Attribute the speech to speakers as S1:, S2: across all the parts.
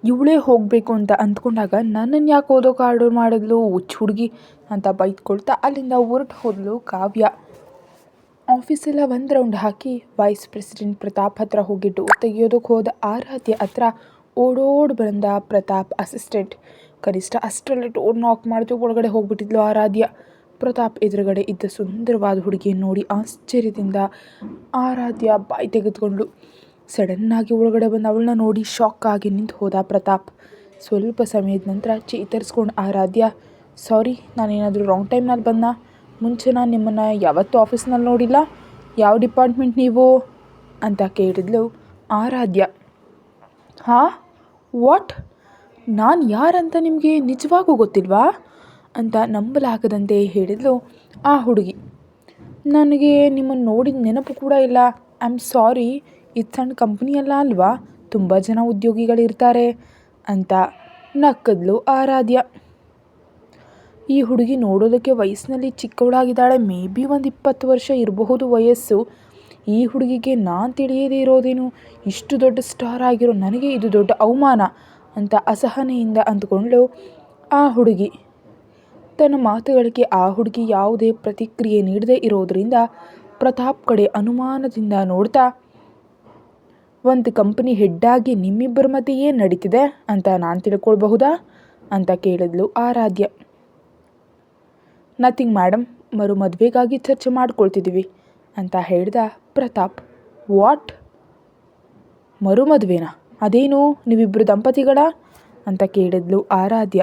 S1: ಇವಳೇ ಹೋಗಬೇಕು ಅಂತ ಅಂದ್ಕೊಂಡಾಗ ನನ್ನನ್ನು ಯಾಕೆ ಓದೋಕೆ ಆರ್ಡರ್ ಮಾಡಿದ್ಲು ಹುಚ್ಚು ಹುಡುಗಿ ಅಂತ ಬೈದ್ಕೊಳ್ತಾ ಅಲ್ಲಿಂದ ಹೊರಟು ಹೋದ್ಲು ಕಾವ್ಯ. ಆಫೀಸೆಲ್ಲ ಒಂದು ರೌಂಡ್ ಹಾಕಿ ವೈಸ್ ಪ್ರೆಸಿಡೆಂಟ್ ಪ್ರತಾಪ್ ಹತ್ರ ಹೋಗಿ ಡೋರ್ ತೆಗಿಯೋದಕ್ಕೆ ಹೋದ ಆರಾಧ್ಯ ಹತ್ರ ಓಡೋಡಿ ಬಂದ ಪ್ರತಾಪ್ ಅಸಿಸ್ಟೆಂಟ್. ಕನಿಷ್ಠ ಅಷ್ಟರಲ್ಲೇ ಡೋರ್ ನಾಕ್ ಮಾಡಿದ್ರು ಒಳಗಡೆ ಹೋಗ್ಬಿಟ್ಟಿದ್ಲು ಆರಾಧ್ಯ. ಪ್ರತಾಪ್ ಎದುರುಗಡೆ ಇದ್ದ ಸುಂದರವಾದ ಹುಡುಗಿಯನ್ನು ನೋಡಿ ಆಶ್ಚರ್ಯದಿಂದ ಆರಾಧ್ಯ ಬಾಯಿ ತೆಗೆದುಕೊಂಡ್ಳು. ಸಡನ್ನಾಗಿ ಒಳಗಡೆ ಬಂದು ಅವಳನ್ನ ನೋಡಿ ಶಾಕ್ ಆಗಿ ನಿಂತು ಹೋದ ಪ್ರತಾಪ್. ಸ್ವಲ್ಪ ಸಮಯದ ನಂತರ ಚೇತರಿಸ್ಕೊಂಡು ಆರಾಧ್ಯ, ಸಾರಿ, ನಾನೇನಾದರೂ ರಾಂಗ್ ಟೈಮ್ನಲ್ಲಿ ಬಂದ? ಮುಂಚೆ ನಾನು ನಿಮ್ಮನ್ನು ಯಾವತ್ತೂ ಆಫೀಸ್ನಲ್ಲಿ ನೋಡಿಲ್ಲ. ಯಾವ ಡಿಪಾರ್ಟ್ಮೆಂಟ್ ನೀವು ಅಂತ ಕೇಳಿದ್ಲು ಆರಾಧ್ಯ. ಹಾಂ, ವಾಟ್? ನಾನು ಯಾರಂತ ನಿಮಗೆ ನಿಜವಾಗೂ ಗೊತ್ತಿಲ್ವಾ ಅಂತ ನಂಬಲಾಗದಂತೆ ಹೇಳಿದ್ಲು ಆ ಹುಡುಗಿ. ನನಗೆ ನಿಮ್ಮನ್ನು ನೋಡಿದ ನೆನಪು ಕೂಡ ಇಲ್ಲ. ಐ ಆಮ್ ಸಾರಿ, ಇದು ಸಣ್ಣ ಕಂಪ್ನಿಯಲ್ಲ ಅಲ್ವಾ, ತುಂಬ ಜನ ಉದ್ಯೋಗಿಗಳಿರ್ತಾರೆ ಅಂತ ನಕ್ಕದ್ಲು ಆರಾಧ್ಯ. ಈ ಹುಡುಗಿ ನೋಡೋದಕ್ಕೆ ವಯಸ್ಸಿನಲ್ಲಿ ಚಿಕ್ಕವಳಾಗಿದ್ದಾಳೆ. ಮೇ ಬಿ ಒಂದು 20 ವರ್ಷ ಇರಬಹುದು ವಯಸ್ಸು. ಈ ಹುಡುಗಿಗೆ ನಾನು ತಿಳಿಯದೇ ಇರೋದೇನು, ಇಷ್ಟು ದೊಡ್ಡ ಸ್ಟಾರ್ ಆಗಿರೋ ನನಗೆ ಇದು ದೊಡ್ಡ ಅವಮಾನ ಅಂತ ಅಸಹನೆಯಿಂದ ಅಂದ್ಕೊಂಡ್ಳು ಆ ಹುಡುಗಿ. ತನ್ನ ಮಾತುಗಳಿಗೆ ಆ ಹುಡುಗಿ ಯಾವುದೇ ಪ್ರತಿಕ್ರಿಯೆ ನೀಡದೇ ಇರೋದರಿಂದ ಪ್ರತಾಪ್ ಕಡೆ ಅನುಮಾನದಿಂದ ನೋಡ್ತಾ, ಒಂದು ಕಂಪನಿ ಹೆಡ್ಡಾಗಿ ನಿಮ್ಮಿಬ್ಬರ ಮಧ್ಯೆ ಏನು ನಡೀತಿದೆ ಅಂತ ನಾನು ತಿಳ್ಕೊಳ್ಬಹುದಾ ಅಂತ ಕೇಳಿದ್ಲು ಆರಾಧ್ಯ. ನಥಿಂಗ್ ಮೇಡಮ್, ಮದುವೆಗಾಗಿ ಚರ್ಚೆ ಮಾಡ್ಕೊಳ್ತಿದ್ದೀವಿ ಅಂತ ಹೇಳ್ದ ಪ್ರತಾಪ್. ವಾಟ್? ಮದುವೆನಾ? ಅದೇನು, ನೀವಿಬ್ಬರು ದಂಪತಿಗಳ ಅಂತ ಕೇಳಿದ್ಲು ಆರಾಧ್ಯ.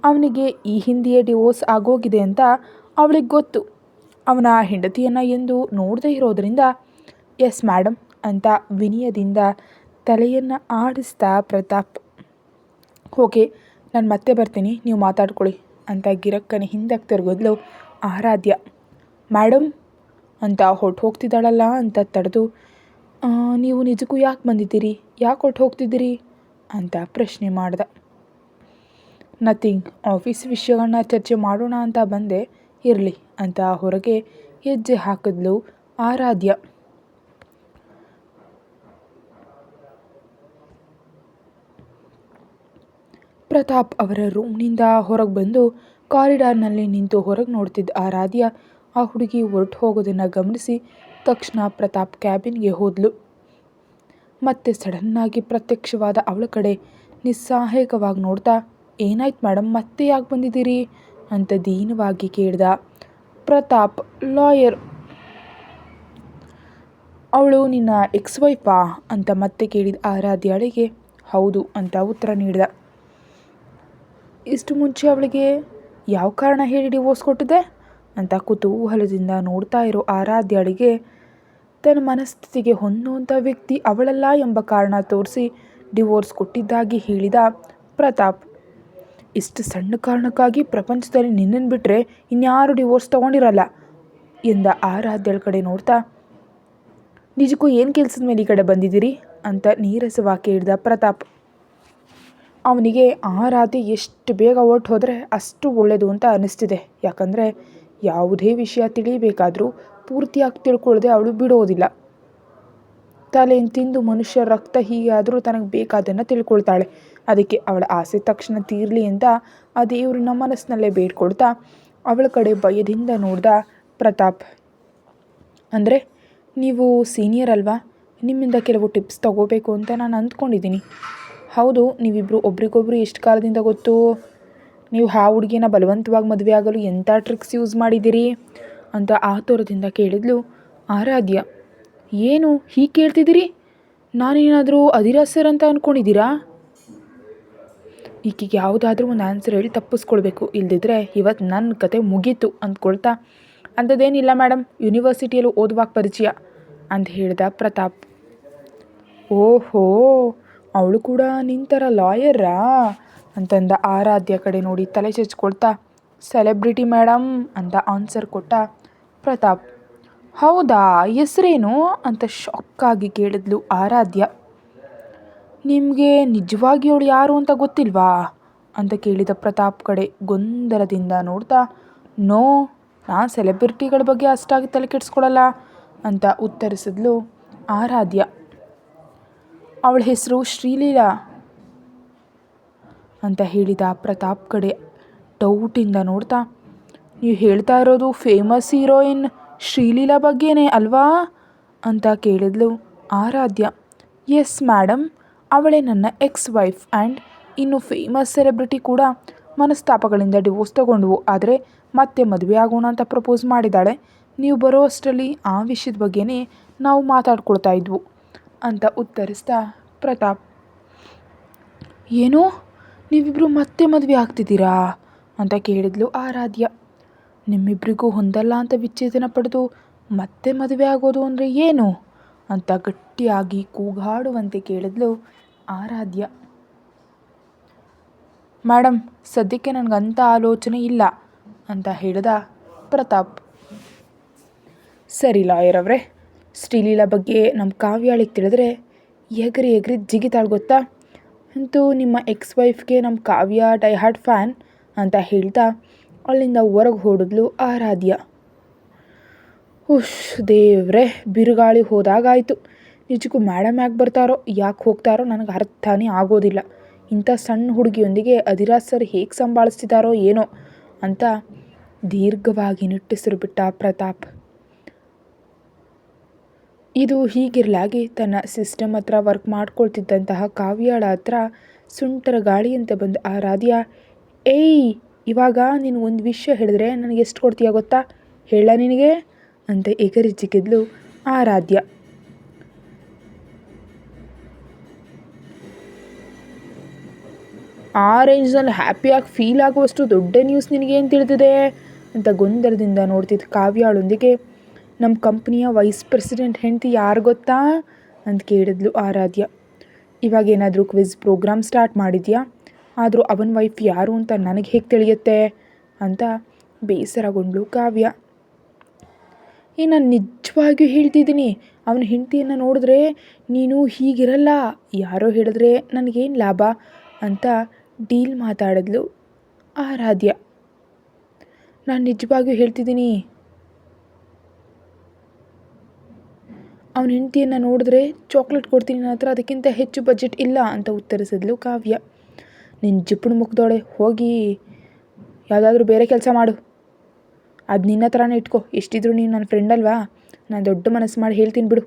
S1: ಅವನಿಗೆ ಈ ಹಿಂದೆಯೇ ಡಿವೋರ್ಸ್ ಆಗೋಗಿದೆ ಅಂತ ಅವಳಿಗೆ ಗೊತ್ತು. ಅವನ ಹೆಂಡತಿಯನ್ನು ಎಂದು ನೋಡದೇ ಇರೋದರಿಂದ ಎಸ್ ಮೇಡಮ್ ಅಂತ ವಿನಯದಿಂದ ತಲೆಯನ್ನು ಆಡಿಸ್ತಾ ಪ್ರತಾಪ್. ಓಕೆ, ನಾನು ಮತ್ತೆ ಬರ್ತೀನಿ, ನೀವು ಮಾತಾಡ್ಕೊಳ್ಳಿ ಅಂತ ಗಿರಕ್ಕನೆ ಹಿಂದಕ್ಕೆ ತಿರುಗಿದ್ಲು ಆರಾಧ್ಯ. ಮೇಡಮ್ ಅಂತ ಹೋಗ್ತಿದ್ದಾಳಲ್ಲ ಅಂತ ತಡೆದು, ನೀವು ನಿಜಕ್ಕೂ ಯಾಕೆ ಬಂದಿದ್ದೀರಿ, ಯಾಕೆ ಹೋಗ್ತಿದ್ದೀರಿ ಅಂತ ಪ್ರಶ್ನೆ ಮಾಡ್ದ. ನಥಿಂಗ್, ಆಫೀಸ್ ವಿಷಯಗಳನ್ನ ಚರ್ಚೆ ಮಾಡೋಣ ಅಂತ ಬಂದೆ, ಇರಲಿ ಅಂತ ಹೊರಗೆ ಹೆಜ್ಜೆ ಹಾಕಿದ್ಲು ಆರಾಧ್ಯ. ಪ್ರತಾಪ್ ಅವರ ರೂಮ್ನಿಂದ ಹೊರಗೆ ಬಂದು ಕಾರಿಡಾರ್ನಲ್ಲಿ ನಿಂತು ಹೊರಗೆ ನೋಡ್ತಿದ್ದ ಆರಾಧ್ಯ ಆ ಹುಡುಗಿ ಹೊರಟು ಹೋಗೋದನ್ನು ಗಮನಿಸಿ ತಕ್ಷಣ ಪ್ರತಾಪ್ ಕ್ಯಾಬಿನ್ಗೆ ಹೋದ್ಲು. ಮತ್ತೆ ಸಡನ್ನಾಗಿ ಪ್ರತ್ಯಕ್ಷವಾದ ಅವಳ ಕಡೆ ನಿಸ್ಸಹಾಯಕವಾಗಿ ನೋಡ್ತಾ, ಏನಾಯ್ತು ಮೇಡಮ್, ಮತ್ತೆ ಯಾಕೆ ಬಂದಿದ್ದೀರಿ ಅಂತ ದೀನವಾಗಿ ಕೇಳ್ದ ಪ್ರತಾಪ್. ಲಾಯರ್, ಅವಳು ನಿನ್ನ ಎಕ್ಸ್ ವೈಫಾ ಅಂತ ಮತ್ತೆ ಕೇಳಿದ ಆರಾಧ್ಯಳಿಗೆ ಹೌದು ಅಂತ ಉತ್ತರ ನೀಡಿದ. ಇಷ್ಟು ಮುಂಚೆ ಅವಳಿಗೆ ಯಾವ ಕಾರಣ ಹೇಳಿ ಡಿವೋರ್ಸ್ ಕೊಟ್ಟಿದೆ ಅಂತ ಕುತೂಹಲದಿಂದ ನೋಡ್ತಾ ಇರೋ ಆರಾಧ್ಯಳಿಗೆ ತನ್ನ ಮನಸ್ಥಿತಿಗೆ ಹೊಂದುವಂಥ ವ್ಯಕ್ತಿ ಅವಳಲ್ಲ ಎಂಬ ಕಾರಣ ತೋರಿಸಿ ಡಿವೋರ್ಸ್ ಕೊಟ್ಟಿದ್ದಾಗಿ ಹೇಳಿದ ಪ್ರತಾಪ್. ಇಷ್ಟು ಸಣ್ಣ ಕಾರಣಕ್ಕಾಗಿ ಪ್ರಪಂಚದಲ್ಲಿ ನಿನ್ನನ್ನು ಬಿಟ್ಟರೆ ಇನ್ಯಾರು ಡಿವೋರ್ಸ್ ತೊಗೊಂಡಿರಲ್ಲ ಎಂದ ಆರಾಧ್ಯಳ ಕಡೆ ನೋಡ್ತಾ, ನಿಜಕ್ಕೂ ಏನು ಕೆಲಸದ ಮೇಲೆ ಈ ಕಡೆ ಬಂದಿದ್ದೀರಿ ಅಂತ ನೀರಸವಾಗಿ ಕೇಳಿದ ಪ್ರತಾಪ್. ಅವನಿಗೆ ಆರಾಧ್ಯ ಎಷ್ಟು ಬೇಗ ಹೊರಟು ಹೋದರೆ ಅಷ್ಟು ಒಳ್ಳೆಯದು ಅಂತ ಅನ್ನಿಸ್ತಿದೆ. ಯಾಕಂದರೆ ಯಾವುದೇ ವಿಷಯ ತಿಳಿಯಬೇಕಾದ್ರೂ ಪೂರ್ತಿಯಾಗಿ ತಿಳ್ಕೊಳ್ಳದೆ ಅವಳು ಬಿಡೋದಿಲ್ಲ. ತಲೆಯನ್ನು ತಿಂದು ಮನುಷ್ಯ ರಕ್ತ ಹೀಗಾದರೂ ತನಗೆ ಬೇಕಾದನ್ನು ತಿಳ್ಕೊಳ್ತಾಳೆ. ಅದಕ್ಕೆ ಅವಳ ಆಸೆ ತಕ್ಷಣ ತೀರಲಿ ಅಂತ ಆ ದೇವ್ರನ್ನ ಮನಸ್ಸಿನಲ್ಲೇ ಬೇಡ್ಕೊಳ್ತಾ ಅವಳ ಕಡೆ ಭಯದಿಂದ ನೋಡ್ದ ಪ್ರತಾಪ್. ಅಂದರೆ ನೀವು ಸೀನಿಯರ್ ಅಲ್ವಾ, ನಿಮ್ಮಿಂದ ಕೆಲವು ಟಿಪ್ಸ್ ತಗೋಬೇಕು ಅಂತ ನಾನು ಅಂದ್ಕೊಂಡಿದ್ದೀನಿ. ಹೌದು, ನೀವಿಬ್ಬರು ಒಬ್ರಿಗೊಬ್ರು ಎಷ್ಟು ಕಾಲದಿಂದ ಗೊತ್ತು? ನೀವು ಆ ಹುಡುಗಿನ ಬಲವಂತವಾಗಿ ಮದುವೆ ಆಗಲು ಎಂಥ ಟ್ರಿಕ್ಸ್ ಯೂಸ್ ಮಾಡಿದ್ದೀರಿ ಅಂತ ಆತುರದಿಂದ ಕೇಳಿದ್ಲು ಆರಾಧ್ಯ. ಏನು ಹೀಗೆ ಕೇಳ್ತಿದ್ದೀರಿ? ನಾನೇನಾದರೂ ಅಧಿರಸರ್ ಅಂತ ಅಂದ್ಕೊಂಡಿದ್ದೀರಾ? ಈಕೆಗೆ ಯಾವುದಾದ್ರೂ ಒಂದು ಆನ್ಸರ್ ಹೇಳಿ ತಪ್ಪಿಸ್ಕೊಳ್ಬೇಕು, ಇಲ್ದಿದ್ರೆ ಇವತ್ತು ನನ್ನ ಕತೆ ಮುಗೀತು ಅಂದ್ಕೊಳ್ತಾ, ಅಂಥದ್ದೇನಿಲ್ಲ ಮೇಡಮ್, ಯೂನಿವರ್ಸಿಟಿಯಲ್ಲೂ ಓದುವಾಗ ಪರಿಚಯ ಅಂತ ಹೇಳ್ದ ಪ್ರತಾಪ್. ಓಹೋ, ಅವಳು ಕೂಡ ನಿಂತರ ಲಾಯರಾ ಅಂತಂದ ಆರಾಧ್ಯ ಕಡೆ ನೋಡಿ ತಲೆ ಚೆಚ್ಕೊಳ್ತಾ, ಸೆಲೆಬ್ರಿಟಿ ಮೇಡಮ್ ಅಂತ ಆನ್ಸರ್ ಕೊಟ್ಟ ಪ್ರತಾಪ್. ಹೌದಾ, ಹೆಸರೇನು ಅಂತ ಶಾಕ್ಕಾಗಿ ಕೇಳಿದ್ಲು ಆರಾಧ್ಯ. ನಿಮಗೆ ನಿಜವಾಗಿ ಅವಳು ಯಾರು ಅಂತ ಗೊತ್ತಿಲ್ವಾ ಅಂತ ಕೇಳಿದ ಪ್ರತಾಪ್ ಕಡೆ ಗೊಂದಲದಿಂದ ನೋಡ್ತಾ, ನೋ, ನಾನು ಸೆಲೆಬ್ರಿಟಿಗಳ ಬಗ್ಗೆ ಅಷ್ಟಾಗಿ ತಲೆ ಕೆಡಿಸ್ಕೊಳಲ್ಲ ಅಂತ ಉತ್ತರಿಸಿದ್ಲು ಆರಾಧ್ಯ. ಅವಳ ಹೆಸರು ಶ್ರೀಲೀಲಾ. ಅಂತ ಹೇಳಿದ ಪ್ರತಾಪ್ ಕಡೆ ಡೌಟಿಂದ ನೋಡ್ತಾ, ನೀವು ಹೇಳ್ತಾ ಇರೋದು ಫೇಮಸ್ ಹೀರೋಯಿನ್ ಶ್ರೀಲೀಲಾ ಬಗ್ಗೆನೇ ಅಲ್ವಾ ಅಂತ ಕೇಳಿದ್ಲು ಆರಾಧ್ಯ. ಎಸ್ ಮೇಡಮ್, ಅವಳೇ ನನ್ನ ಎಕ್ಸ್ ವೈಫ್ ಆ್ಯಂಡ್ ಇನ್ನು ಫೇಮಸ್ ಸೆಲೆಬ್ರಿಟಿ ಕೂಡ. ಮನಸ್ತಾಪಗಳಿಂದ ಡಿವೋರ್ಸ್ ತಗೊಂಡ್ವು, ಆದರೆ ಮತ್ತೆ ಮದುವೆ ಆಗೋಣ ಅಂತ ಪ್ರಪೋಸ್ ಮಾಡಿದ್ದಾಳೆ. ನೀವು ಬರೋ ಅಷ್ಟರಲ್ಲಿ ಆ ವಿಷಯದ ಬಗ್ಗೆನೇ ನಾವು ಮಾತಾಡ್ಕೊಳ್ತಾ ಇದ್ವು ಅಂತ ಉತ್ತರಿಸ್ತಾ ಪ್ರತಾಪ್. ಏನೋ ನೀವಿಬ್ಬರು ಮತ್ತೆ ಮದುವೆ ಆಗ್ತಿದ್ದೀರಾ ಅಂತ ಕೇಳಿದ್ಲು ಆರಾಧ್ಯ. ನಿಮ್ಮಿಬ್ಬರಿಗೂ ಹೊಂದಲ್ಲ ಅಂತ ವಿಚ್ಛೇದನ ಪಡೆದು ಮತ್ತೆ ಮದುವೆ ಆಗೋದು ಅಂದರೆ ಏನು ಅಂತ ಗಟ್ಟಿಯಾಗಿ ಕೂಗಾಡುವಂತೆ ಕೇಳಿದ್ಲು ಆರಾಧ್ಯ. ಮೇಡಮ್, ಸದ್ಯಕ್ಕೆ ನನಗಂಥ ಆಲೋಚನೆ ಇಲ್ಲ ಅಂತ ಹೇಳಿದ ಪ್ರತಾಪ್. ಸರಿ ಲಾಯರ್ ಅವರೇ, ಶ್ರೀಲೀಲಾ ಬಗ್ಗೆ ನಮ್ಮ ಕಾವ್ಯಾಳಿಗೆ ತಿಳಿದ್ರೆ ಎಗರಿ ಎಗರಿ ಜಿಗಿತಾಳು ಗೊತ್ತಾ. ಅಂತೂ ನಿಮ್ಮ ಎಕ್ಸ್ ವೈಫ್ಗೆ ನಮ್ಮ ಕಾವ್ಯ ಡೈಹಾರ್ಡ್ ಫ್ಯಾನ್ ಅಂತ ಹೇಳ್ತಾ ಅಲ್ಲಿಂದ ಹೊರಗೆ ಹೊಡೆದ್ಲು ಆರಾಧ್ಯ. ಉಶ್ ದೇವ್ರೆ, ಬಿರುಗಾಳಿ ಹೋದಾಗಾಯಿತು. ನಿಜಕ್ಕೂ ಮೇಡಮ್ ಯಾಕೆ ಬರ್ತಾರೋ ಯಾಕೆ ಹೋಗ್ತಾರೋ ನನಗೆ ಅರ್ಥನೇ ಆಗೋದಿಲ್ಲ. ಇಂಥ ಸಣ್ಣ ಹುಡುಗಿಯೊಂದಿಗೆ ಅಧಿರಾಜ್ ಸರ್ ಹೇಗೆ ಸಂಭಾಳಿಸ್ತಿದ್ದಾರೋ ಏನೋ ಅಂತ ದೀರ್ಘವಾಗಿ ನಿಟ್ಟುಸಿರು ಬಿಟ್ಟ ಪ್ರತಾಪ್. ಇದು ಹೀಗಿರಲಾಗಿ ತನ್ನ ಸಿಸ್ಟಮ್ ಹತ್ರ ವರ್ಕ್ ಮಾಡ್ಕೊಳ್ತಿದ್ದಂತಹ ಕಾವ್ಯಾಳ ಹತ್ರ ಸುಂಟರ ಗಾಳಿಯಂತೆ ಬಂದು ಆರಾಧ್ಯ, ಏಯ್ ಇವಾಗ ನೀನು ಒಂದು ವಿಷಯ ಹೇಳಿದ್ರೆ ನನಗೆ ಎಷ್ಟು ಕೊಡ್ತೀಯ ಗೊತ್ತಾ, ಹೇಳ ನಿನಗೆ ಅಂತ ಎಗರಿ ಜಿಗಿದ್ಲು ಆರಾಧ್ಯ. ಆ ರೇಂಜ್ನಲ್ಲಿ ಹ್ಯಾಪಿಯಾಗಿ ಫೀಲ್ ಆಗುವಷ್ಟು ದೊಡ್ಡ ನ್ಯೂಸ್ ನಿನಗೇನು ತಿಳಿದಿದೆ ಅಂತ ಗೊಂದಲದಿಂದ ನೋಡ್ತಿದ್ದ ಕಾವ್ಯಾಳೊಂದಿಗೆ, ನಮ್ಮ ಕಂಪ್ನಿಯ ವೈಸ್ ಪ್ರೆಸಿಡೆಂಟ್ ಹೆಂಡತಿ ಯಾರು ಗೊತ್ತಾ ಅಂತ ಕೇಳಿದ್ಲು ಆರಾಧ್ಯ. ಇವಾಗೇನಾದರೂ ಕ್ವಿಜ್ ಪ್ರೋಗ್ರಾಮ್ ಸ್ಟಾರ್ಟ್ ಮಾಡಿದ್ಯಾ, ಆದರೂ ಅವನ ವೈಫ್ ಯಾರು ಅಂತ ನನಗೆ ಹೇಗೆ ತಿಳಿಯುತ್ತೆ ಅಂತ ಬೇಸರಗೊಂಡ್ಳು ಕಾವ್ಯ. ನಾನು ನಿಜವಾಗಿಯೂ ಹೇಳ್ತಿದ್ದೀನಿ, ಅವನ ಹೆಂಡತಿಯನ್ನು ನೋಡಿದ್ರೆ ನೀನು ಹೀಗಿರಲ್ಲ, ಯಾರೋ ಹೇಳಿದ್ರೆ ನನಗೇನು ಲಾಭ ಅಂತ ಡೀಲ್ ಮಾತಾಡಿದ್ಲು ಆರಾಧ್ಯ. ನಾನು ನಿಜವಾಗಿಯೂ ಹೇಳ್ತಿದ್ದೀನಿ, ಅವನ ಹೆಂಡತಿಯನ್ನು ನೋಡಿದ್ರೆ ಚಾಕ್ಲೇಟ್ ಕೊಡ್ತೀನಿ, ನನ್ನ ಹತ್ರ ಅದಕ್ಕಿಂತ ಹೆಚ್ಚು ಬಜೆಟ್ ಇಲ್ಲ ಅಂತ ಉತ್ತರಿಸಿದ್ಲು ಕಾವ್ಯ. ನಿನ್ನ ಜಿಪ್ಪಣ ಮುಖದೊಳೆ ಹೋಗಿ ಯಾವುದಾದ್ರೂ ಬೇರೆ ಕೆಲಸ ಮಾಡು, ಅದು ನಿನ್ನ ಹತ್ರನೇ ಇಟ್ಕೋ. ಎಷ್ಟಿದ್ರು ನೀನು ನನ್ನ ಫ್ರೆಂಡ್ ಅಲ್ವಾ, ನಾನು ದೊಡ್ಡ ಮನಸ್ಸು ಮಾಡಿ ಹೇಳ್ತೀನಿ ಬಿಡು.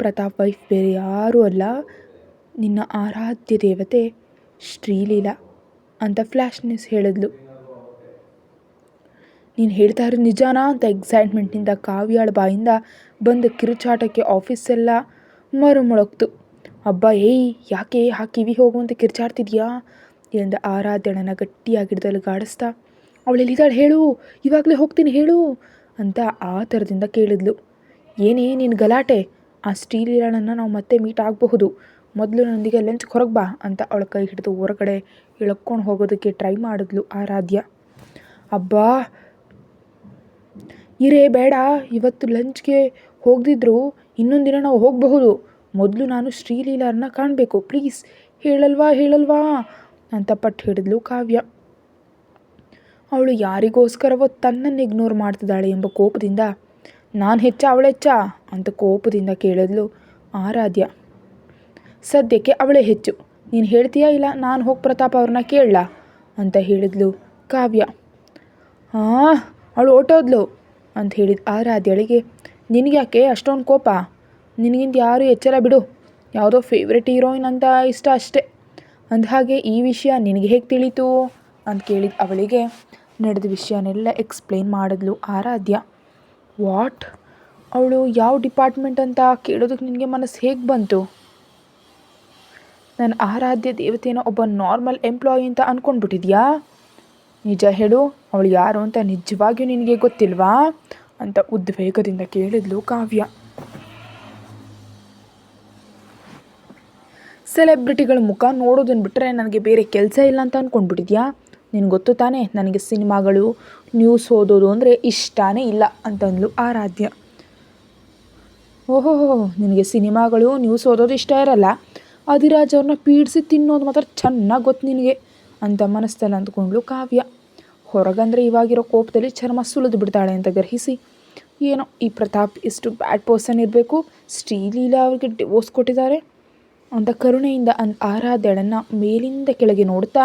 S1: ಪ್ರತಾಪ್ ವೈಫ್ ಬೇರೆ ಯಾರೂ ಅಲ್ಲ, ನಿನ್ನ ಆರಾಧ್ಯ ದೇವತೆ ಶ್ರೀಲೀಲಾ ಅಂತ ಫ್ಲ್ಯಾಶ್ ನ್ಯೂಸ್ ಹೇಳಿದ್ಲು. ನೀನು ಹೇಳ್ತಾ ಇರೋದು ನಿಜಾನಾ ಅಂತ ಎಕ್ಸೈಟ್ಮೆಂಟ್ನಿಂದ ಕಾವ್ಯಾಳ ಬಾಯಿಂದ ಬಂದ ಕಿರುಚಾಟಕ್ಕೆ ಆಫೀಸೆಲ್ಲ ಮರುಮೊಳಗ್ತು. ಅಬ್ಬಾ ಏಯ್, ಯಾಕೆ ಕಿವಿ ಹೋಗುವಂತೆ ಕಿರ್ಚಾಡ್ತಿದ್ಯಾ ಎಂದ ಆರಾಧ್ಯಳನ್ನು ಗಟ್ಟಿಯಾಗಿಡ್ದಲು ಗಾಡಿಸ್ತಾ, ಅವಳೆಲ್ಲಿದ್ದಾಳೆ ಹೇಳು, ಇವಾಗಲೇ ಹೋಗ್ತೀನಿ ಹೇಳು ಅಂತ ಆ ಥರದಿಂದ ಕೇಳಿದ್ಲು. ಏನೇ ನಿನ್ನ ಗಲಾಟೆ, ಆ ಶ್ರೀಲೀಲಾಳನ್ನು ನಾವು ಮತ್ತೆ ಮೀಟ್ ಆಗಬಹುದು, ಮೊದಲು ನನ್ನೊಂದಿಗೆ ಲಂಚ್ ಹೊರಗೆ ಬಾ ಅಂತ ಅವಳ ಕೈ ಹಿಡಿದು ಹೊರಗಡೆ ಎಳ್ಕೊಂಡು ಹೋಗೋದಕ್ಕೆ ಟ್ರೈ ಮಾಡಿದ್ಲು ಆರಾಧ್ಯ. ಅಬ್ಬಾ ಇರೇ ಬೇಡ, ಇವತ್ತು ಲಂಚ್ಗೆ ಹೋಗದಿದ್ರು ಇನ್ನೊಂದು ದಿನ ನಾವು ಹೋಗಬಹುದು, ಮೊದಲು ನಾನು ಶ್ರೀಲೀಲಾರನ್ನ ಕಾಣಬೇಕು, ಪ್ಲೀಸ್ ಹೇಳಲ್ವಾ ಅಂತ ಪಟ್ಟು ಹಿಡಿದ್ಲು ಕಾವ್ಯ. ಅವಳು ಯಾರಿಗೋಸ್ಕರವೋ ತನ್ನನ್ನು ಇಗ್ನೋರ್ ಮಾಡ್ತಿದ್ದಾಳೆ ಎಂಬ ಕೋಪದಿಂದ, ನಾನು ಹೆಚ್ಚಾ ಅವಳೆಚ್ಚಾ ಅಂತ ಕೋಪದಿಂದ ಕೇಳಿದ್ಲು ಆರಾಧ್ಯ. ಸದ್ಯಕ್ಕೆ ಅವಳೇ ಹೆಚ್ಚು, ನೀನು ಹೇಳ್ತೀಯಾ ಇಲ್ಲ ನಾನು ಹೋಗಿ ಪ್ರತಾಪ್ ಅವ್ರನ್ನ ಕೇಳಲಾ ಅಂತ ಹೇಳಿದ್ಲು ಕಾವ್ಯ. ಅವಳು ಹೊರಟೋದ್ಲು ಅಂತ ಹೇಳಿದ ಆರಾಧ್ಯಳಿಗೆ, ನಿನಗ್ಯಾಕೆ ಅಷ್ಟೊಂದು ಕೋಪ, ನಿನಗಿಂತ ಯಾರು ಎಚ್ಚರ ಬಿಡು, ಯಾವುದೋ ಫೇವ್ರೆಟ್ ಹೀರೋಯಿನ್ ಅಂತ ಇಷ್ಟ ಅಷ್ಟೇ. ಅಂದಹಾಗೆ ಈ ವಿಷಯ ನಿನಗೆ ಹೇಗೆ ತಿಳಿತು ಅಂತ ಕೇಳಿದ ಅವಳಿಗೆ ನಡೆದ ವಿಷಯನೆಲ್ಲ ಎಕ್ಸ್ಪ್ಲೇನ್ ಮಾಡಿದ್ಲು ಆರಾಧ್ಯ. ವಾಟ್, ಅವಳು ಯಾವ ಡಿಪಾರ್ಟ್ಮೆಂಟ್ ಅಂತ ಕೇಳೋದಕ್ಕೆ ನಿನಗೆ ಮನಸ್ಸು ಹೇಗೆ ಬಂತು? ನನ್ನ ಆರಾಧ್ಯ ದೇವತೆನ ಒಬ್ಬ ನಾರ್ಮಲ್ ಎಂಪ್ಲಾಯಿ ಅಂತ ಅಂದ್ಕೊಂಡ್ಬಿಟ್ಟಿದ್ಯಾ? ನಿಜ ಹೇಳು, ಅವಳು ಯಾರು ಅಂತ ನಿಜವಾಗಿಯೂ ನಿನಗೆ ಗೊತ್ತಿಲ್ವಾ ಅಂತ ಉದ್ವೇಗದಿಂದ ಕೇಳಿದ್ಲು ಕಾವ್ಯ. ಸೆಲೆಬ್ರಿಟಿಗಳ ಮುಖ ನೋಡೋದನ್ನು ಬಿಟ್ಟರೆ ನನಗೆ ಬೇರೆ ಕೆಲಸ ಇಲ್ಲ ಅಂತ ಅಂದ್ಕೊಂಡ್ಬಿಟ್ಟಿದ್ಯಾ? ನಿನಗೆ ಗೊತ್ತು ತಾನೇ, ನನಗೆ ಸಿನಿಮಾಗಳು ನ್ಯೂಸ್ ಓದೋದು ಅಂದರೆ ಇಷ್ಟನೇ ಇಲ್ಲ ಅಂತಂದ್ಲು ಆರಾಧ್ಯ. ಓಹೋ, ನಿನಗೆ ಸಿನಿಮಾಗಳು ನ್ಯೂಸ್ ಓದೋದು ಇಷ್ಟ ಇರಲ್ಲ, ಅಧಿರಾಜ್ ಅವ್ರನ್ನ ಪೀಡಿಸಿ ತಿನ್ನೋದು ಮಾತ್ರ ಚೆನ್ನಾಗಿ ಗೊತ್ತು ನಿನಗೆ ಅಂತ ಮನಸ್ಸಲ್ಲಿ ಅಂದ್ಕೊಂಡ್ಲು ಕಾವ್ಯ. ಹೊರಗಂದರೆ ಇವಾಗಿರೋ ಕೋಪದಲ್ಲಿ ಚರ್ಮ ಸುಲಿದು ಬಿಡ್ತಾಳೆ ಅಂತ ಗ್ರಹಿಸಿ, ಏನೋ ಈ ಪ್ರತಾಪ್ ಎಷ್ಟು ಬ್ಯಾಡ್ ಪರ್ಸನ್ ಇರಬೇಕು, ಶ್ರೀಲೀಲಾ ಅವ್ರಿಗೆ ಡಿವೋರ್ಸ್ ಕೊಟ್ಟಿದ್ದಾರೆ ಅಂತ ಕರುಣೆಯಿಂದ ಆರಾಧ್ಯಳನ್ನು ಮೇಲಿಂದ ಕೆಳಗೆ ನೋಡ್ತಾ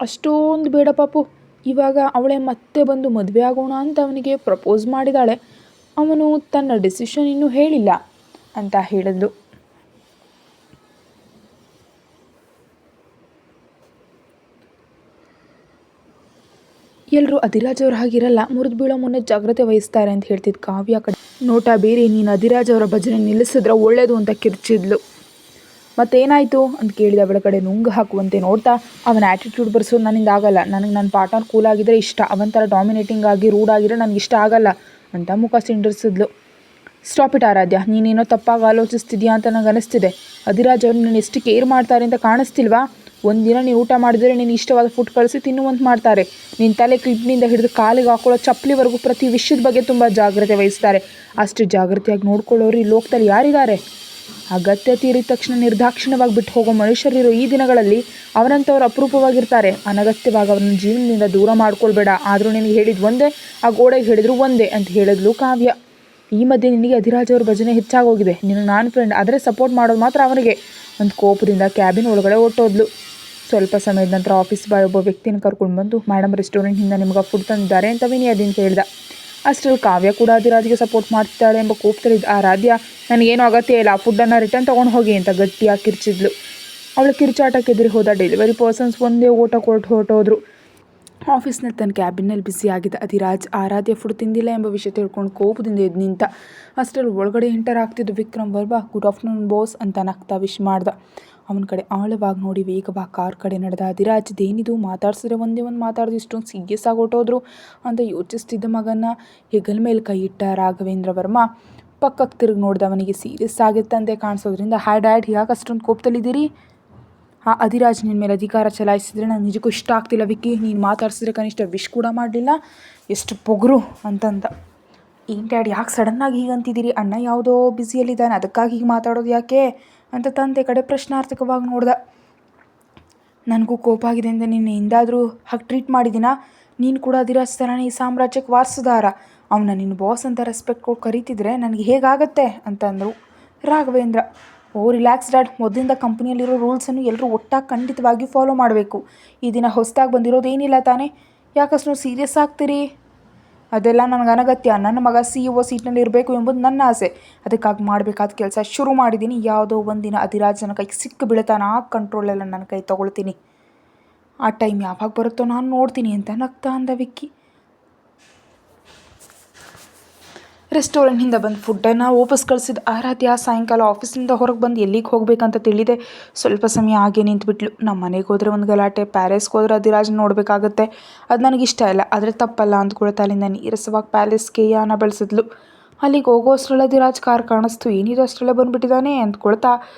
S1: ಅಷ್ಟೊಂದು ಬೇಡ ಪಾಪು. ಇವಾಗ ಅವಳೇ ಮತ್ತೆ ಬಂದು ಮದುವೆ ಆಗೋಣ ಅಂತ ಅವನಿಗೆ ಪ್ರಪೋಸ್ ಮಾಡಿದಾಳೆ. ಅವನು ತನ್ನ ಡಿಸಿಷನ್ ಇನ್ನೂ ಹೇಳಿಲ್ಲ ಅಂತ ಹೇಳಿದ್ಲು. ಎಲ್ಲರೂ ಅಧಿರಾಜ್ ಅವ್ರ ಹಾಗಿರಲ್ಲ, ಮುರಿದು ಬೀಳೋ ಮುನ್ನೆ ಜಾಗ್ರತೆ ವಹಿಸ್ತಾರೆ ಅಂತ ಹೇಳ್ತಿದ್ದು ಕಾವ್ಯ ಕಡೆ ನೋಟ ಬೇರೆ. ನೀನು ಅಧಿರಾಜ್ ಅವರ ಭಜನೆ ನಿಲ್ಲಿಸಿದ್ರೆ ಒಳ್ಳೇದು ಅಂತ ಕಿರ್ಚಿದ್ಲು. ಮತ್ತೇನಾಯಿತು ಅಂತ ಕೇಳಿದ ಅವಳ ಕಡೆ ನುಂಗು ಹಾಕುವಂತೆ ನೋಡ್ತಾ, ಅವನ ಆ್ಯಟಿಟ್ಯೂಡ್ ಬರ್ಸೋದು ನನ್ನಿಂದ ಆಗಲ್ಲ. ನನಗೆ ನನ್ನ ಪಾರ್ಟ್ನರ್ ಕೂಲ್ ಆಗಿದ್ರೆ ಇಷ್ಟ, ಅವನ ಥರ ಡಾಮಿನೇಟಿಂಗ್ ಆಗಿ ರೂಡ್ ಆಗಿದ್ರೆ ನನಗೆ ಇಷ್ಟ ಆಗಲ್ಲ ಅಂತ ಮುಖ ಸಿಂಡರಿಸಿದ್ಲು. ಸ್ಟಾಪ್ ಇಟ್ ಆರಾಧ್ಯ, ನೀನೇನೋ ತಪ್ಪಾಗಿ ಆಲೋಚಿಸ್ತಿದ್ಯಾ ಅಂತ ನನಗೆ ಅನಿಸ್ತಿದೆ. ಅಧಿರಾಜ್ ಅವ್ರು ನೀನು ಎಷ್ಟು ಕೇರ್ ಮಾಡ್ತಾರೆ ಅಂತ ಕಾಣಿಸ್ತಿಲ್ವಾ? ಒಂದಿನ ನೀನು ಊಟ ಮಾಡಿದರೆ ನೀನು ಇಷ್ಟವಾದ ಫುಡ್ ಕಳಿಸಿ ತಿನ್ನುವಂತ ಮಾಡ್ತಾರೆ. ನಿನ್ನ ತಲೆ ಕ್ಲಿಪ್ನಿಂದ ಹಿಡಿದು ಕಾಲಿಗೆ ಹಾಕೊಳ್ಳೋ ಚಪ್ಪಲಿವರೆಗೂ ಪ್ರತಿ ವಿಷಯದ ಬಗ್ಗೆ ತುಂಬ ಜಾಗ್ರತೆ ವಹಿಸ್ತಾರೆ. ಅಷ್ಟು ಜಾಗೃತಿಯಾಗಿ ನೋಡ್ಕೊಳ್ಳೋರು ಈ ಲೋಕದಲ್ಲಿ ಯಾರಿದ್ದಾರೆ? ಅಗತ್ಯ ತೀರಿದ ತಕ್ಷಣ ನಿರ್ದಾಕ್ಷಿಣ್ಯವಾಗಿ ಬಿಟ್ಟು ಹೋಗೋ ಮನುಷ್ಯರಿರೋ ಈ ದಿನಗಳಲ್ಲಿ ಅವರಂಥವ್ರು ಅಪರೂಪವಾಗಿರ್ತಾರೆ. ಅನಗತ್ಯವಾಗಿ ಅವ್ರನ್ನ ಜೀವನದಿಂದ ದೂರ ಮಾಡ್ಕೊಳ್ಬೇಡ. ಆದರೂ ನಿನಗೆ ಹೇಳಿದ್ದು ಒಂದೇ, ಆ ಗೋಡೆಗೆ ಹೇಳಿದ್ರು ಒಂದೇ ಅಂತ ಹೇಳಿದ್ಲು ಕಾವ್ಯ. ಈ ಮಧ್ಯೆ ನಿನಗೆ ಅಧಿರಾಜ್ ಅವ್ರ ಭಜನೆ ಹೆಚ್ಚಾಗೋಗಿದೆ. ನಿನಗೆ ನಾನು ಫ್ರೆಂಡ್, ಆದರೆ ಸಪೋರ್ಟ್ ಮಾಡೋದು ಮಾತ್ರ ಅವನಿಗೆ ಒಂದು ಕೋಪದಿಂದ ಕ್ಯಾಬಿನ್ ಒಳಗಡೆ ಹೊಟ್ಟೋದ್ಲು. ಸ್ವಲ್ಪ ಸಮಯದ ನಂತರ ಆಫೀಸ್ ಬಾಯ್ ಒಬ್ಬ ವ್ಯಕ್ತಿನ ಕರ್ಕೊಂಡು ಬಂದು, ಮೇಡಮ್ ರೆಸ್ಟೋರೆಂಟ್ನಿಂದ ನಿಮ್ಗೆ ಫುಡ್ ತಂದಿದ್ದಾರೆ ಅಂತ ವಿನಯದಿಂದ ಹೇಳ್ದ. ಅಷ್ಟರಲ್ಲಿ ಕಾವ್ಯ ಕೂಡ ಅಧಿರಾಜ್ಗೆ ಸಪೋರ್ಟ್ ಮಾಡ್ತಿದ್ದಾಳೆ ಎಂಬ ಕೋಪದಲ್ಲಿದ್ದ ಆರಾಧ್ಯ, ನನಗೇನು ಅಗತ್ಯ ಇಲ್ಲ, ಆ ಫುಡ್ಡನ್ನು ರಿಟರ್ನ್ ತೊಗೊಂಡು ಹೋಗಿ ಅಂತ ಗಟ್ಟಿಯಾಗಿ ಕಿರ್ಚಿದ್ಲು. ಅವಳ ಕಿರ್ಚಾಟಕ್ಕೆ ಎದುರು ಹೋದ ಡೆಲಿವರಿ ಪರ್ಸನ್ಸ್ ಒಂದೇ ಓಟ ಕೊಟ್ಟು ಹೊರಟೋದ್ರು. ಆಫೀಸ್ನಲ್ಲಿ ತನ್ನ ಕ್ಯಾಬಿನಲ್ಲಿ ಬ್ಯುಸಿ ಆಗಿದ್ದ ಅಧಿರಾಜ್ ಆರಾಧ್ಯ ಫುಡ್ ತಿಂದಿಲ್ಲ ಎಂಬ ವಿಷಯ ತಿಳ್ಕೊಂಡು ಕೋಪದಿಂದ ಎದ್ದು ನಿಂತ. ಅಷ್ಟರಲ್ಲಿ ಒಳಗಡೆ ಎಂಟರ್ ಆಗ್ತಿದ್ದು Vikram Varma. Good afternoon boss ಅಂತ ನಗ್ತಾ ವಿಶ್ ಮಾಡ್ದ. ಅವನ ಕಡೆ ಆಳವಾಗಿ ನೋಡಿ ವೇಗವಾಗಿ ಕಾರ್ ಕಡೆ ನಡೆದ ಅಧಿರಾಜ್. ಇದೇನಿದು, ಮಾತಾಡ್ಸಿದ್ರೆ ಒಂದೇ ಒಂದು ಮಾತಾಡಿದ್ರು ಇಷ್ಟೊಂದು ಸೀರಿಯಸ್ ಆಗಿ ಹೊಟ್ಟೋದ್ರು ಅಂತ ಯೋಚಿಸ್ತಿದ್ದ ಮಗನ ಹೆಗಲ ಮೇಲೆ ಕೈ ಇಟ್ಟ ರಾಘವೇಂದ್ರ ವರ್ಮಾ. ಪಕ್ಕಕ್ಕೆ ತಿರುಗಿ ನೋಡಿದ. ಅವನಿಗೆ ಸೀರಿಯಸ್ ಆಗಿತ್ತಂತೆ ಕಾಣಿಸೋದ್ರಿಂದ, ಹಾಯ್ ಡ್ಯಾಡ್, ಯಾಕೆ ಅಷ್ಟೊಂದು ಕೋಪದಲ್ಲಿದ್ದೀರಿ? ಆ ಅಧಿರಾಜ್ ನಿನ್ನ ಮೇಲೆ ಅಧಿಕಾರ ಚಲಾಯಿಸಿದ್ರೆ ನಂಗೆ ನಿಜಕ್ಕೂ ಇಷ್ಟ ಆಗ್ತಿಲ್ಲ ವಿಕ್ಕಿ. ನೀನು ಮಾತಾಡ್ಸಿದ್ರೆ ಕನಿಷ್ಠ ವಿಶ್ ಕೂಡ ಮಾಡಲಿಲ್ಲ, ಎಷ್ಟು ಪೊಗರು ಅಂತಂದ. ಏನು ಡ್ಯಾಡ್, ಯಾಕೆ ಸಡನ್ನಾಗಿ ಹೀಗಂತಿದ್ದೀರಿ? ಅಣ್ಣ ಯಾವುದೋ ಬ್ಯುಸಿಯಲ್ಲಿದ್ದಾನೆ, ಅದಕ್ಕಾಗಿ ಹೀಗೆ ಮಾತಾಡೋದು ಯಾಕೆ ಅಂತ ತಂದೆ ಕಡೆ ಪ್ರಶ್ನಾರ್ಥಕವಾಗಿ ನೋಡ್ದ. ನನಗೂ ಕೋಪ ಆಗಿದೆ ಅಂತ ನಿನ್ನೆ ಎಂದಾದರೂ ಹಾಗೆ ಟ್ರೀಟ್ ಮಾಡಿದ್ದೀನಾ? ನೀನು ಕೂಡ ಅಧಿರಾಜ್ ಥರನೇ ಈ ಸಾಮ್ರಾಜ್ಯಕ್ಕೆ ವಾರಸುದಾರ. ಅವನ್ನ ನಿನ್ನ ಬಾಸ್ ಅಂತ ರೆಸ್ಪೆಕ್ಟ್ ಕೊಟ್ಟು ಕರೀತಿದ್ರೆ ನನಗೆ ಹೇಗಾಗತ್ತೆ ಅಂತಂದರು ರಾಘವೇಂದ್ರ. ಓ ರಿಲ್ಯಾಕ್ಸ್ ಡ್ಯಾಡ್, ಮೊದಲಿಂದ ಕಂಪ್ನಿಯಲ್ಲಿರೋ ರೂಲ್ಸನ್ನು ಎಲ್ಲರೂ ಒಟ್ಟಾಗಿ ಖಂಡಿತವಾಗಿ ಫಾಲೋ ಮಾಡಬೇಕು. ಈ ದಿನ ಹೊಸದಾಗಿ ಬಂದಿರೋದು ಏನಿಲ್ಲ ತಾನೇ, ಯಾಕಷ್ಟು ಸೀರಿಯಸ್ ಆಗ್ತೀರಿ? ಅದೆಲ್ಲ ನನಗೆ ಅನಗತ್ಯ. ನನ್ನ ಮಗ CEO ಸೀಟ್ನಲ್ಲಿ ಇರಬೇಕು ಎಂಬುದು ನನ್ನ ಆಸೆ. ಅದಕ್ಕಾಗಿ ಮಾಡಬೇಕಾದ ಕೆಲಸ ಶುರು ಮಾಡಿದ್ದೀನಿ. ಯಾವುದೋ ಒಂದಿನ ಅಧಿರಾಜ್ ನನ್ನ ಕೈಗೆ ಸಿಕ್ಕು ಬೀಳ್ತಾನೆ, ಆ ಕಂಟ್ರೋಲೆಲ್ಲ ನನ್ನ ಕೈ ತೊಗೊಳ್ತೀನಿ. ಆ ಟೈಮ್ ಯಾವಾಗ ಬರುತ್ತೋ ನಾನು ನೋಡ್ತೀನಿ ಅಂತ ನಗ್ತಾ ಅಂದ ವಿಕ್ಕಿ. ರೆಸ್ಟೋರೆಂಟ್ನಿಂದ ಬಂದು ಫುಡ್ಡನ್ನು ವಾಪಸ್ ಕಳಿಸಿದ ಆರಾಧ್ಯ ಸಾಯಂಕಾಲ ಆಫೀಸಿಂದ ಹೊರಗೆ ಬಂದು ಎಲ್ಲಿಗೆ ಹೋಗಬೇಕಂತ ತಿಳಿದೆ ಸ್ವಲ್ಪ ಸಮಯ ಹಾಗೆ ನಿಂತುಬಿಟ್ಲು. ನಮ್ಮ ಮನೆಗೆ ಹೋದರೆ ಒಂದು ಗಲಾಟೆ, ಪ್ಯಾಲೇಸ್ಗೆ ಹೋದ್ರೆ ಅಧಿರಾಜ್ ನೋಡಬೇಕಾಗತ್ತೆ. ಅದು ನನಗಿಷ್ಟ ಇಲ್ಲ, ಆದರೆ ತಪ್ಪಲ್ಲ ಅಂದ್ಕೊಳ್ತಾ ಅಲ್ಲಿಂದ ನೀರಸವಾಗಿ ಪ್ಯಾಲೇಸ್ಗೆ ಯಾನ ಬೆಳೆಸಿದ್ಲು. ಅಲ್ಲಿಗೆ ಹೋಗೋ ಅಷ್ಟರಲ್ಲೇ ಅಧಿರಾಜ್ ಕಾರ್ ಕಾಣಿಸ್ತು. ಏನಿದು ಅಷ್ಟರಲ್ಲೇ ಬಂದುಬಿಟ್ಟಿದ್ದಾನೆ ಅಂದ್ಕೊಳ್ತಾ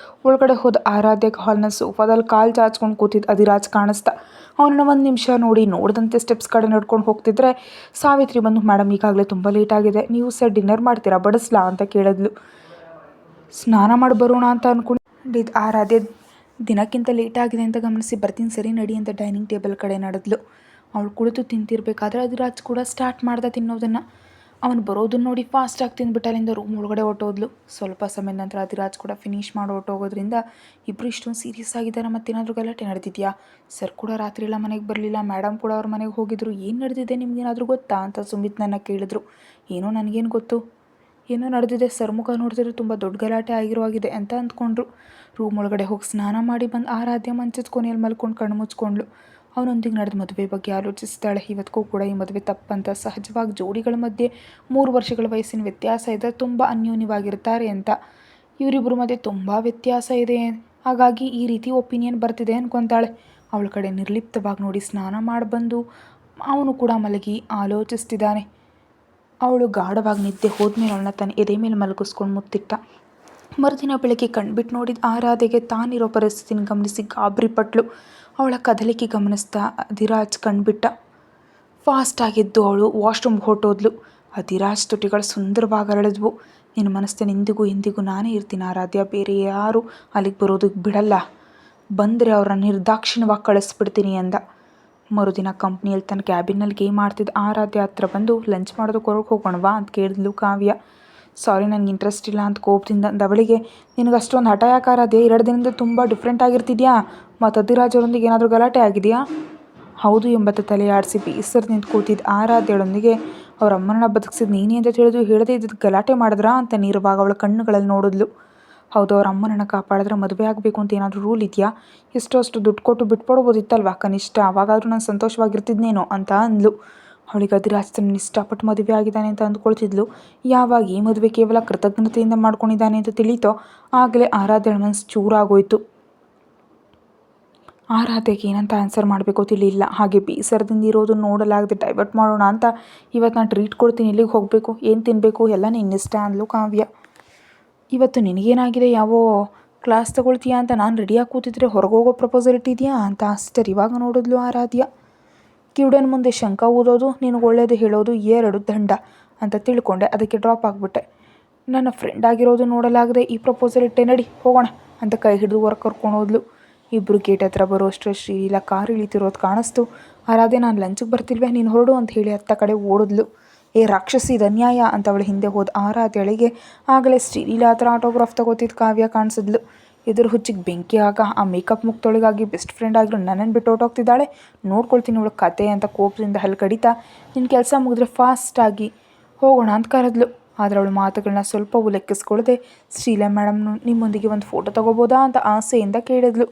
S1: ಒಳಗಡೆ ಹೋದ ಆರಾಧ್ಯ. ಹಾಲ್ನ ಸೋಫಾದಲ್ಲಿ ಕಾಲು ಚಾಚ್ಕೊಂಡು ಕೂತಿದ್ದು ಅಧಿರಾಜ್ ಕಾಣಿಸ್ತಾ. ಅವನನ್ನ ಒಂದು ನಿಮಿಷ ನೋಡ್ದಂತೆ ಸ್ಟೆಪ್ಸ್ ಕಡೆ ನಡ್ಕೊಂಡು ಹೋಗ್ತಿದ್ರೆ ಸಾವಿತ್ರಿ ಬಂದು, ಮೇಡಮ್ ಈಗಾಗಲೇ ತುಂಬ ಲೇಟ್ ಆಗಿದೆ, ನೀವು ಸರ್ ಡಿನ್ನರ್ ಮಾಡ್ತೀರಾ, ಬಡಿಸ್ಲಾ ಅಂತ ಕೇಳಿದ್ಲು. ಸ್ನಾನ ಮಾಡಿ ಬರೋಣ ಅಂತ ಅಂದ್ಕೊಂಡಿದ್ದು ಆರಾಧ್ಯ ದಿನಕ್ಕಿಂತ ಲೇಟ್ ಆಗಿದೆ ಅಂತ ಗಮನಿಸಿ, ಬರ್ತೀನಿ ಸರಿ ನಡಿ ಅಂತ ಡೈನಿಂಗ್ ಟೇಬಲ್ ಕಡೆ ನಡೆದ್ಲು. ಅವಳು ಕುಳಿತು ತಿಂತಿರ್ಬೇಕಾದ್ರೆ ಅಧಿರಾಜ್ ಕೂಡ ಸ್ಟಾರ್ಟ್ ಮಾಡ್ದೆ ತಿನ್ನೋದನ್ನು. ಅವನು ಬರೋದನ್ನ ನೋಡಿ ಫಾಸ್ಟಾಗಿ ತಿಂದ್ಬಿಟ್ಟು ಅಲ್ಲಿಂದ ರೂಮ್ ಒಳಗಡೆ ಹೊಟ್ಟೋದ್ಲು. ಸ್ವಲ್ಪ ಸಮಯದ ನಂತರ ಅಧಿರಾಜ್ ಕೂಡ ಫಿನಿಷ್ ಮಾಡಿ ಹೊಟ್ಟೋಗೋದ್ರಿಂದ ಇಬ್ಬರು ಇಷ್ಟೊಂದು ಸೀರಿಯಸ್ ಆಗಿದ್ದಾರೆ. ಮತ್ತೇನಾದರೂ ಗಲಾಟೆ ನಡೆದಿದೆಯಾ? ಸರ್ ಕೂಡ ರಾತ್ರಿ ಎಲ್ಲ ಮನೆಗೆ ಬರಲಿಲ್ಲ, ಮೇಡಮ್ ಕೂಡ ಅವ್ರ ಮನೆಗೆ ಹೋಗಿದ್ರು, ಏನು ನಡೆದಿದೆ ನಿಮ್ಗೇನಾದರೂ ಗೊತ್ತಾ ಅಂತ ಸುಮಿತ್ ನನ್ನ ಕೇಳಿದ್ರು. ಏನೋ ನನಗೇನು ಗೊತ್ತು, ಏನೋ ನಡೆದಿದೆ, ಸರ್ ಮುಖ ನೋಡಿದ್ರೆ ತುಂಬ ದೊಡ್ಡ ಗಲಾಟೆ ಆಗಿರುವಾಗಿದೆ ಅಂತ ಅಂದ್ಕೊಂಡ್ರು. ರೂಮ್ ಒಳಗಡೆ ಹೋಗಿ ಸ್ನಾನ ಮಾಡಿ ಬಂದು ಆರಾಧ್ಯ ಮಂಚದ ಕೊನೆಯಲ್ಲಿ ಮಲ್ಕೊಂಡು ಕಣ್ಣು ಮುಚ್ಕೊಂಡ್ಳು. ಅವನೊಂದಿಗೆ ನಡೆದ ಮದುವೆ ಬಗ್ಗೆ ಆಲೋಚಿಸ್ತಾಳೆ. ಇವತ್ತಿಗೂ ಕೂಡ ಈ ಮದುವೆ ತಪ್ಪಂತ. ಸಹಜವಾಗಿ ಜೋಡಿಗಳ ಮಧ್ಯೆ 3 ವರ್ಷಗಳ ವಯಸ್ಸಿನ ವ್ಯತ್ಯಾಸ ಇದೆ, ತುಂಬ ಅನ್ಯೋನ್ಯವಾಗಿರ್ತಾರೆ ಅಂತ. ಇವರಿಬ್ಬರ ಮಧ್ಯೆ ತುಂಬ ವ್ಯತ್ಯಾಸ ಇದೆ, ಹಾಗಾಗಿ ಈ ರೀತಿ ಒಪಿನಿಯನ್ ಬರ್ತಿದೆ ಅನ್ಕೊತಾಳೆ. ಅವಳ ಕಡೆ ನಿರ್ಲಿಪ್ತವಾಗಿ ನೋಡಿ ಸ್ನಾನ ಮಾಡಿ ಬಂದು ಅವನು ಕೂಡ ಮಲಗಿ ಆಲೋಚಿಸ್ತಿದ್ದಾನೆ. ಅವಳು ಗಾಢವಾಗಿ ನಿದ್ದೆ ಹೋದ್ಮೇಲೆ ಅವಳನ್ನ ತನ್ನ ಎದೆ ಮೇಲೆ ಮಲಗಿಸ್ಕೊಂಡು ಮುತ್ತಿಟ್ಟ. ಮರುದಿನ ಬೆಳಗ್ಗೆ ಕಣ್ಬಿಟ್ಟು ನೋಡಿದ ಆರಾಧೆಗೆ ತಾನಿರೋ ಪರಿಸ್ಥಿತಿನ ಗಮನಿಸಿ ಗಾಬರಿ ಪಟ್ಲು. ಅವಳ ಕದಲಿಕೆ ಗಮನಿಸ್ತಾ ಅಧಿರಾಜ್ ಕಣ್ಬಿಟ್ಟ. ಫಾಸ್ಟಾಗಿದ್ದು ಅವಳು ವಾಶ್ರೂಮ್ಗೆ ಹೊರಟೋದ್ಲು. ಅಧಿರಾಜ್ ತುಟಿಗಳು ಸುಂದರವಾಗಿ ಅರಳಿದ್ವು. ನಿನ್ನ ಮನಸ್ಸಿನ ಎಂದಿಗೂ ನಾನೇ ಇರ್ತೀನಿ ಆರಾಧ್ಯ, ಬೇರೆ ಯಾರು ಅಲ್ಲಿಗೆ ಬರೋದಕ್ಕೆ ಬಿಡಲ್ಲ, ಬಂದರೆ ಅವ್ರನ್ನ ನಿರ್ದಾಕ್ಷಿಣ್ಯವಾಗಿ ಕಳಿಸ್ಬಿಡ್ತೀನಿ ಅಂದ. ಮರುದಿನ ಕಂಪ್ನಿಯಲ್ಲಿ ತನ್ನ ಕ್ಯಾಬಿನಲ್ಲಿ ಗೇಮ್ ಆಡ್ತಿದ್ದ ಆರಾಧ್ಯ ಹತ್ರ ಬಂದು, ಲಂಚ್ ಮಾಡೋದಕ್ಕೆ ಹೊರಗೆ ಹೋಗೋಣವಾ ಅಂತ ಕೇಳಿದ್ಲು ಕಾವ್ಯ. ಸಾರಿ, ನನಗೆ ಇಂಟ್ರೆಸ್ಟ್ ಇಲ್ಲ ಅಂತ ಕೋಪದಿಂದ ಅಂದವಳಿಗೆ. ನಿನಗೆ ಅಷ್ಟೊಂದು ಹಠ ಯಾಕೆ ಆರಾಧ್ಯ? 2 ದಿನದಿಂದ ತುಂಬ ಡಿಫ್ರೆಂಟ್ ಆಗಿರ್ತಿದ್ಯಾ? ಮತ್ತು ಅಧಿರಾಜ್ ಅವರೊಂದಿಗೆ ಏನಾದರೂ ಗಲಾಟೆ ಆಗಿದೆಯಾ? ಹೌದು ಎಂಬತ್ತ ತಲೆ ಆಡಿಸಿ ಬೇಸರ ನಿಂತು ಕೂತಿದ್ದ ಆರಾಧ್ಯಳೊಂದಿಗೆ ಅವ್ರ ಅಮ್ಮನ ಬದುಕಿಸಿದ ನೀನೇ ಅಂತ ತಿಳಿದು ಹೇಳದೇ ಇದ್ದದ್ದು ಗಲಾಟೆ ಮಾಡಿದ್ರಾ ಅಂತ ನೇರವಾಗಿ ಅವಳ ಕಣ್ಣುಗಳಲ್ಲಿ ನೋಡಿದ್ಲು. ಹೌದು, ಅವ್ರ ಅಮ್ಮನನ್ನು ಕಾಪಾಡಿದ್ರೆ ಮದುವೆ ಆಗಬೇಕು ಅಂತ ಏನಾದರೂ ರೂಲ್ ಇದೆಯಾ? ಅಷ್ಟು ದುಡ್ಡು ಕೊಟ್ಟು ಬಿಟ್ಕೊಡ್ಬೋದಿತ್ತಲ್ವಾ ಕನಿಷ್ಠ, ಅವಾಗಾದರೂ ನಾನು ಸಂತೋಷವಾಗಿರ್ತಿದ್ನೇನೋ ಅಂತ ಅಂದ್ಲು. ಅವಳಿಗೆ ಅಧಿರಾಜ್ ತನ್ನ ಇಷ್ಟಪಟ್ಟು ಮದುವೆ ಆಗಿದ್ದಾನೆ ಅಂತ ಅಂದ್ಕೊಳ್ತಿದ್ಲು. ಯಾವಾಗ ಈ ಮದುವೆ ಕೇವಲ ಕೃತಜ್ಞತೆಯಿಂದ ಮಾಡ್ಕೊಂಡಿದ್ದಾನೆ ಅಂತ ತಿಳಿತೋ ಆಗಲೇ ಆರಾಧ್ಯಳ ಮನಸ್ಸು ಚೂರಾಗೋಯ್ತು. ಆರಾಧ್ಯಗೆ ಏನಂತ ಆನ್ಸರ್ ಮಾಡಬೇಕು ತಿಳಿಲಿಲ್ಲ. ಹಾಗೆ ಬೇಸರದಿಂದ ಇರೋದನ್ನು ನೋಡಲಾಗದೆ ಡೈವರ್ಟ್ ಮಾಡೋಣ ಅಂತ ಇವತ್ತು ನಾನು ಟ್ರೀಟ್ ಕೊಡ್ತೀನಿ, ಎಲ್ಲಿಗೆ ಹೋಗಬೇಕು, ಏನು ತಿನ್ನಬೇಕು ಎಲ್ಲ ನಿನ್ನಿಷ್ಟ ಅಂದ್ಲು ಕಾವ್ಯ. ಇವತ್ತು ನಿನಗೇನಾಗಿದೆ, ಯಾವ ಕ್ಲಾಸ್ ತಗೊಳ್ತೀಯಾ ಅಂತ ನಾನು ರೆಡಿಯಾಗಿ ಕೂತಿದ್ರೆ ಹೊರಗೆ ಹೋಗೋ ಪ್ರಪೋಸಲ್ ಇಟ್ಟಿದೆಯಾ ಅಂತ ಆಶ್ಚರ್ಯವಾಗ ನೋಡಿದ್ಲು ಆರಾಧ್ಯ. ಕಿವುಡನ ಮುಂದೆ ಶಂಕ ಊದೋದು, ನಿನಗೆ ಒಳ್ಳೇದು ಹೇಳೋದು 2 ದಂಡ ಅಂತ ತಿಳ್ಕೊಂಡೆ, ಅದಕ್ಕೆ ಡ್ರಾಪ್ ಆಗಿಬಿಟ್ಟೆ. ನನ್ನ ಫ್ರೆಂಡ್ ಆಗಿರೋದು ನೋಡಲಾಗದೆ ಈ ಪ್ರಪೋಸಲ್ ಇಟ್ಟೆ, ನಡಿ ಹೋಗೋಣ ಅಂತ ಕೈ ಹಿಡಿದು ಹೊರಗೆ ಕರ್ಕೊಂಡು ಹೋದ್ಲು. ಇಬ್ಬರು ಗೇಟ್ ಹತ್ರ ಬರೋಷ್ಟೇ ಶ್ರೀಲೀಲಾ ಕಾರ್ ಇಳಿತಿರೋದು ಕಾಣಿಸ್ತು. ಆರಾಧ್ಯ ನಾನು ಲಂಚಿಗೆ ಬರ್ತಿಲ್ವೇ, ನೀನು ಹೊರಡು ಅಂತ ಹೇಳಿ ಹತ್ತ ಕಡೆ ಓಡಿದ್ಲು. ಏ ರಾಕ್ಷಸಿ, ಇದು ಅನ್ಯಾಯ ಅಂತ ಅವಳು ಹಿಂದೆ ಹೋದ ಆರಾಧ್ಯಳಿಗೆ ಆಗಲೇ ಶ್ರೀಲೀಲಾ ಹತ್ರ ಆಟೋಗ್ರಾಫ್ ತಗೋತಿದ್ದು ಕಾವ್ಯ ಕಾಣಿಸಿದ್ಲು. ಇದ್ರ ಹುಚ್ಚಿಗೆ ಬೆಂಕಿ ಆಗ ಆ ಮೇಕಪ್ ಮುಕ್ತೊಳಗಾಗಿ ಬೆಸ್ಟ್ ಫ್ರೆಂಡ್ ಆಗಿರೋ ನನ್ನನ್ನು ಬಿಟ್ಟು ಹೊರಟೋಗ್ತಿದ್ದಾಳೆ, ನೋಡ್ಕೊಳ್ತೀನಿ ಅವಳು ಕತೆ ಅಂತ ಕೋಪದಿಂದ ಹಲ್ಲು ಕಡಿತಾ ನಿನ್ನ ಕೆಲಸ ಮುಗಿದ್ರೆ ಫಾಸ್ಟಾಗಿ ಹೋಗೋಣ ಅಂತ ಕರೆದ್ಲು. ಆದರೆ ಅವಳು ಮಾತುಗಳನ್ನ ಸ್ವಲ್ಪವೂ ಲೆಕ್ಕಿಸ್ಕೊಳ್ಳದೆ ಶ್ರೀಲಾ ಮೇಡಮ್ ನಿಮ್ಮೊಂದಿಗೆ ಒಂದು ಫೋಟೋ ತಗೋಬೋದಾ ಅಂತ ಆಸೆಯಿಂದ ಕೇಳಿದ್ಲು.